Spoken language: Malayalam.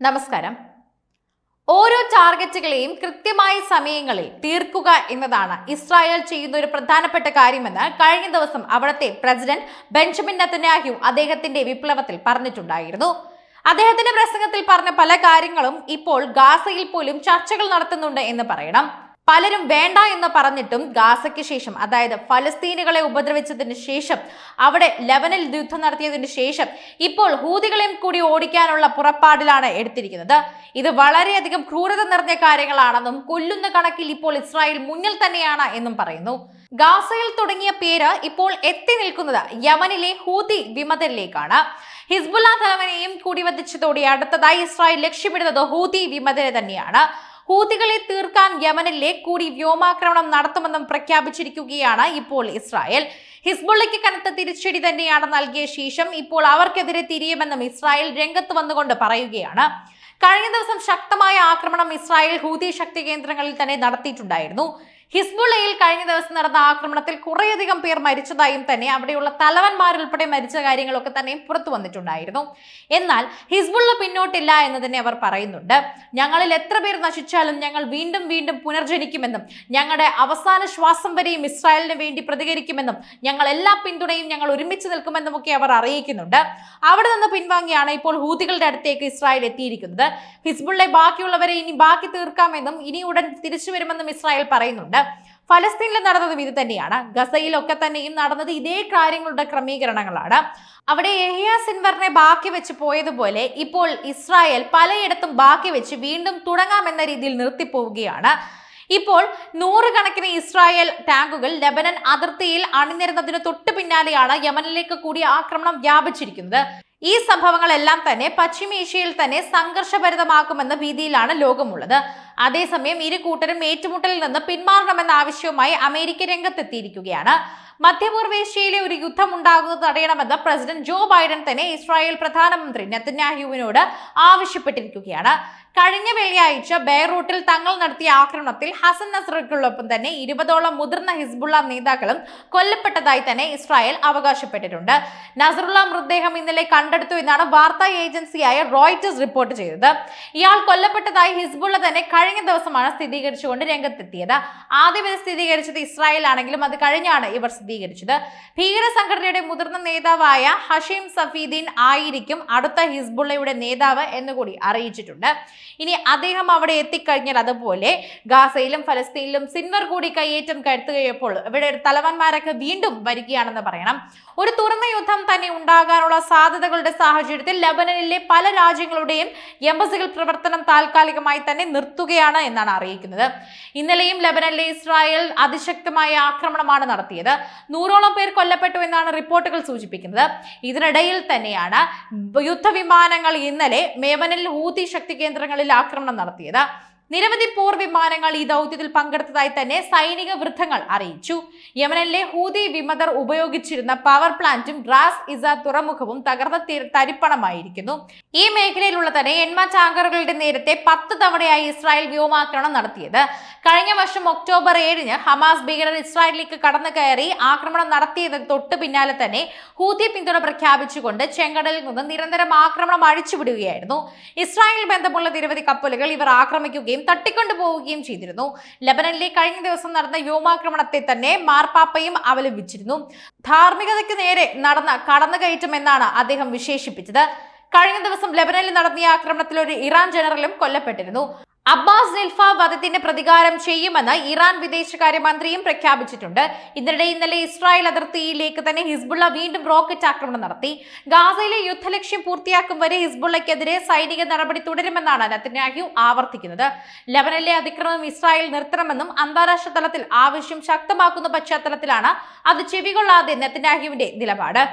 നമസ്കാരം. ഓരോ ടാർഗറ്റുകളെയും കൃത്യമായ സമയങ്ങളിൽ തീർക്കുക എന്നതാണ് ഇസ്രായേൽ ചെയ്യുന്ന ഒരു പ്രധാനപ്പെട്ട കാര്യമെന്ന് കഴിഞ്ഞ ദിവസം അവിടുത്തെ പ്രസിഡന്റ് ബെഞ്ചമിൻ നെതന്യാഹു അദ്ദേഹത്തിന്റെ വിപ്ലവത്തിൽ പറഞ്ഞിട്ടുണ്ടായിരുന്നു. അദ്ദേഹത്തിന്റെ പ്രസംഗത്തിൽ പറഞ്ഞ പല കാര്യങ്ങളും ഇപ്പോൾ ഗാസയിൽ പോലും ചർച്ചകൾ നടത്തുന്നുണ്ട് എന്ന് പറയണം. പലരും വേണ്ട എന്ന് പറഞ്ഞിട്ടും ഗാസയ്ക്ക് ശേഷം, അതായത് ഫലസ്തീനുകളെ ഉപദ്രവിച്ചതിന് ശേഷം, അവിടെ ലെബനിൽ യുദ്ധം നടത്തിയതിനു ശേഷം ഇപ്പോൾ ഹൂതികളെയും കൂടി ഓടിക്കാനുള്ള പുറപ്പാടിലാണ് എടുത്തിരിക്കുന്നത്. ഇത് വളരെയധികം ക്രൂരത നിറഞ്ഞ കാര്യങ്ങളാണെന്നും കൊല്ലുന്ന കണക്കിൽ ഇപ്പോൾ ഇസ്രായേൽ മുന്നിൽ തന്നെയാണ് എന്നും പറയുന്നു. ഗാസയിൽ തുടങ്ങിയ പേര് ഇപ്പോൾ എത്തി നിൽക്കുന്നത് യമനിലെ ഹൂതി വിമതരിലേക്കാണ്. ഹിസ്ബുള്ള തലവനെയും കൂടി വധിച്ചതോടെ അടുത്തതായി ഇസ്രായേൽ ലക്ഷ്യമിടുന്നത് ഹൂതി വിമതരെ തന്നെയാണ്. ഹൂതികളെ തീർക്കാൻ യമനിലെ കൂടി വ്യോമാക്രമണം നടത്തുമെന്നും പ്രഖ്യാപിച്ചിരിക്കുകയാണ് ഇപ്പോൾ ഇസ്രായേൽ. ഹിസ്ബുള്ളയ്ക്ക് കനത്ത തിരിച്ചടി തന്നെയാണ് നൽകിയ ശേഷം ഇപ്പോൾ അവർക്കെതിരെ തിരിയുമെന്നും ഇസ്രായേൽ രംഗത്ത് വന്നുകൊണ്ട് പറയുകയാണ്. കഴിഞ്ഞ ദിവസം ശക്തമായ ആക്രമണം ഇസ്രായേൽ ഹൂതി ശക്തി കേന്ദ്രങ്ങളിൽ തന്നെ നടത്തിയിട്ടുണ്ടായിരുന്നു. ഹിസ്ബുള്ളയിൽ കഴിഞ്ഞ ദിവസം നടന്ന ആക്രമണത്തിൽ കുറേയധികം പേർ മരിച്ചതായും തന്നെ അവിടെയുള്ള തലവന്മാരുൾപ്പെടെ മരിച്ച കാര്യങ്ങളൊക്കെ തന്നെ പുറത്തു വന്നിട്ടുണ്ടായിരുന്നു. എന്നാൽ ഹിസ്ബുള്ള പിന്നോട്ടില്ല എന്ന് തന്നെ അവർ പറയുന്നുണ്ട്. ഞങ്ങളിൽ എത്ര പേർ നശിച്ചാലും ഞങ്ങൾ വീണ്ടും വീണ്ടും പുനർജനിക്കുമെന്നും ഞങ്ങളുടെ അവസാന ശ്വാസം വരെയും ഇസ്രായേലിന് വേണ്ടി പ്രതികരിക്കുമെന്നും ഞങ്ങൾ എല്ലാ പിന്തുണയും ഞങ്ങൾ ഒരുമിച്ച് നിൽക്കുമെന്നും ഒക്കെ അവർ അറിയിക്കുന്നുണ്ട്. അവിടെ നിന്ന് പിൻവാങ്ങിയാണ് ഇപ്പോൾ ഹൂതികളുടെ അടുത്തേക്ക് ഇസ്രായേൽ എത്തിയിരിക്കുന്നത്. ഹിസ്ബുള്ളയെ ബാക്കിയുള്ളവരെ ഇനി ബാക്കി തീർക്കാമെന്നും ഇനി ഉടൻ തിരിച്ചു വരുമെന്നും ഇസ്രായേൽ പറയുന്നുണ്ട്. ഫലസ്തീനിൽ നടന്നതും ഇത് തന്നെയാണ്. ഗസയിലൊക്കെ തന്നെയും നടന്നത് ഇതേ കാര്യങ്ങളുടെ ക്രമീകരണങ്ങളാണ്. അവിടെ യഹ്യ സിൻവറിനെ ബാക്കി വെച്ച് പോയതുപോലെ ഇപ്പോൾ ഇസ്രായേൽ പലയിടത്തും ബാക്കി വെച്ച് വീണ്ടും തുടങ്ങാമെന്ന രീതിയിൽ നിർത്തിപ്പോവുകയാണ്. ഇപ്പോൾ നൂറുകണക്കിന് ഇസ്രായേൽ ടാങ്കുകൾ ലെബനൻ അതിർത്തിയിൽ അണിനിരുന്നതിന് തൊട്ടു പിന്നാലെയാണ് യമനിലേക്ക് കൂടി ആക്രമണം വ്യാപിച്ചിരിക്കുന്നത്. ഈ സംഭവങ്ങളെല്ലാം തന്നെ പശ്ചിമേഷ്യയിൽ തന്നെ സംഘർഷഭരിതമാക്കുമെന്ന ഭീതിയിലാണ് ലോകമുള്ളത്. അതേസമയം ഇരു കൂട്ടരും ഏറ്റുമുട്ടലിൽ നിന്ന് പിന്മാറണമെന്ന ആവശ്യവുമായി അമേരിക്ക രംഗത്തെത്തിയിരിക്കുകയാണ്. മധ്യപൂർവേഷ്യയിലെ ഒരു യുദ്ധം ഉണ്ടാകുന്നത് തടയണമെന്ന് പ്രസിഡന്റ് ജോ ബൈഡൻ തന്നെ ഇസ്രായേൽ പ്രധാനമന്ത്രി നെതന്യാഹുവിനോട് ആവശ്യപ്പെട്ടിരിക്കുകയാണ്. കഴിഞ്ഞ വെള്ളിയാഴ്ച ബെയ്റൂട്ടിൽ തങ്ങൾ നടത്തിയ ആക്രമണത്തിൽ ഹസൻ നസ്രയ്ക്കൊപ്പം തന്നെ 20ഓളം മുതിർന്ന ഹിസ്ബുള്ള നേതാക്കളും കൊല്ലപ്പെട്ടതായി തന്നെ ഇസ്രായേൽ അവകാശപ്പെട്ടിട്ടുണ്ട്. നസറുള്ള മൃതദേഹം ഇന്നലെ കണ്ടെടുത്തു എന്നാണ് വാർത്താ ഏജൻസിയായ റോയിറ്റേഴ്സ് റിപ്പോർട്ട് ചെയ്തത്. ഇയാൾ കൊല്ലപ്പെട്ടതായി ഹിസ്ബുള്ള തന്നെ കഴിഞ്ഞ ദിവസമാണ് സ്ഥിരീകരിച്ചുകൊണ്ട് രംഗത്തെത്തിയത്. ആദ്യം ഇത് സ്ഥിരീകരിച്ചത് ഇസ്രായേൽ ആണെങ്കിലും അത് കഴിഞ്ഞാണ് ഇവർ സ്ഥിരീകരിച്ചത്. ഭീകര സംഘടനയുടെ മുതിർന്ന നേതാവായ ഹഷീം സഫീദീൻ ആയിരിക്കും അടുത്ത ഹിസ്ബുള്ളയുടെ നേതാവ് എന്നുകൂടി അറിയിച്ചിട്ടുണ്ട്. ഇനി അദ്ദേഹം അവിടെ എത്തിക്കഴിഞ്ഞാൽ അതുപോലെ ഗാസയിലും ഫലസ്തീനിലും സിൻവർ കൂടി കയ്യേറ്റം കരുത്തുകയപ്പോൾ ഇവിടെ തലവന്മാരൊക്കെ വീണ്ടും വരികയാണെന്ന് പറയണം. ഒരു തുറന്ന യുദ്ധം തന്നെ ഉണ്ടാകാനുള്ള സാധ്യതകളുടെ സാഹചര്യത്തിൽ ലെബനനിലെ പല രാജ്യങ്ങളുടെയും എംബസികൾ പ്രവർത്തനം താൽക്കാലികമായി തന്നെ നിർത്തുകയാണ് എന്നാണ് അറിയിക്കുന്നത്. ഇന്നലെയും ലെബനനിലെ ഇസ്രായേൽ അതിശക്തമായ ആക്രമണമാണ് നടത്തിയത്. 100ഓളം പേർ കൊല്ലപ്പെട്ടു എന്നാണ് റിപ്പോർട്ടുകൾ സൂചിപ്പിക്കുന്നത്. ഇതിനിടയിൽ തന്നെയാണ് യുദ്ധവിമാനങ്ങൾ ഇന്നലെ യമനിൽ ഹൂതി ശക്തി കേന്ദ്രങ്ങളിൽ ആക്രമണം നടത്തിയത്. നിരവധി പോർ വിമാനങ്ങൾ ഈ ദൗത്യത്തിൽ പങ്കെടുത്തതായി തന്നെ സൈനിക വൃത്തങ്ങൾ അറിയിച്ചു. യമനിലെ ഹൂതി വിമതർ ഉപയോഗിച്ചിരുന്ന പവർ പ്ലാന്റും റാസ് ഇസ തുറമുഖവും തകർന്ന തരിപ്പണമായിരിക്കുന്നു. ഈ മേഖലയിലുള്ള തന്നെ എണ്ണ ടാങ്കറുകളുടെ നേരത്തെ 10 തവണയായി ഇസ്രായേൽ വ്യോമാക്രമണം നടത്തിയത്. കഴിഞ്ഞ വർഷം ഒക്ടോബർ 7-ന് ഹമാസ് ഭീകരർ ഇസ്രായേലിലേക്ക് കടന്നു കയറി ആക്രമണം നടത്തിയതിന് തൊട്ടു പിന്നാലെ തന്നെ ഹൂതി പിന്തുണ പ്രഖ്യാപിച്ചുകൊണ്ട് ചെങ്കടലിൽ നിന്ന് നിരന്തരം ആക്രമണം അഴിച്ചുവിടുകയായിരുന്നു. ഇസ്രായേൽ ബന്ധമുള്ള നിരവധി കപ്പലുകൾ ഇവർ ആക്രമിക്കുകയും തട്ടിക്കൊണ്ടുപോവുകയും ചെയ്തിരുന്നു. ലെബനനിലെ കഴിഞ്ഞ ദിവസം നടന്ന വ്യോമാക്രമണത്തെ തന്നെ മാർപ്പാപ്പയും അപലപിച്ചിരുന്നു. ധാർമ്മികതയ്ക്ക് നേരെ നടന്ന കടന്നുകയറ്റം എന്നാണ് അദ്ദേഹം വിശേഷിപ്പിച്ചത്. കഴിഞ്ഞ ദിവസം ലെബനനിൽ നടത്തിയ ആക്രമണത്തിൽ ഒരു ഇറാൻ ജനറലും കൊല്ലപ്പെട്ടിരുന്നു. അബ്ബാസ് നിൽഫ വധത്തിന് പ്രതികാരം ചെയ്യുമെന്ന് ഇറാൻ വിദേശകാര്യമന്ത്രിയും പ്രഖ്യാപിച്ചിട്ടുണ്ട്. ഇതിനിടെ ഇന്നലെ ഇസ്രായേൽ അതിർത്തിയിലേക്ക് തന്നെ ഹിസ്ബുള്ള വീണ്ടും റോക്കറ്റ് ആക്രമണം നടത്തി. ഗാസയിലെ യുദ്ധലക്ഷ്യം പൂർത്തിയാക്കും വരെ ഹിസ്ബുള്ളയ്ക്കെതിരെ സൈനിക നടപടി തുടരുമെന്നാണ് നെതന്യാഹു ആവർത്തിക്കുന്നത്. ലെബനനിലെ അതിക്രമം ഇസ്രായേൽ നിർത്തണമെന്നും അന്താരാഷ്ട്ര തലത്തിൽ ആവശ്യം ശക്തമാക്കുന്ന പശ്ചാത്തലത്തിലാണ് അത് ചെവികൊള്ളാതെ നെതന്യാഹുവിന്റെ നിലപാട്.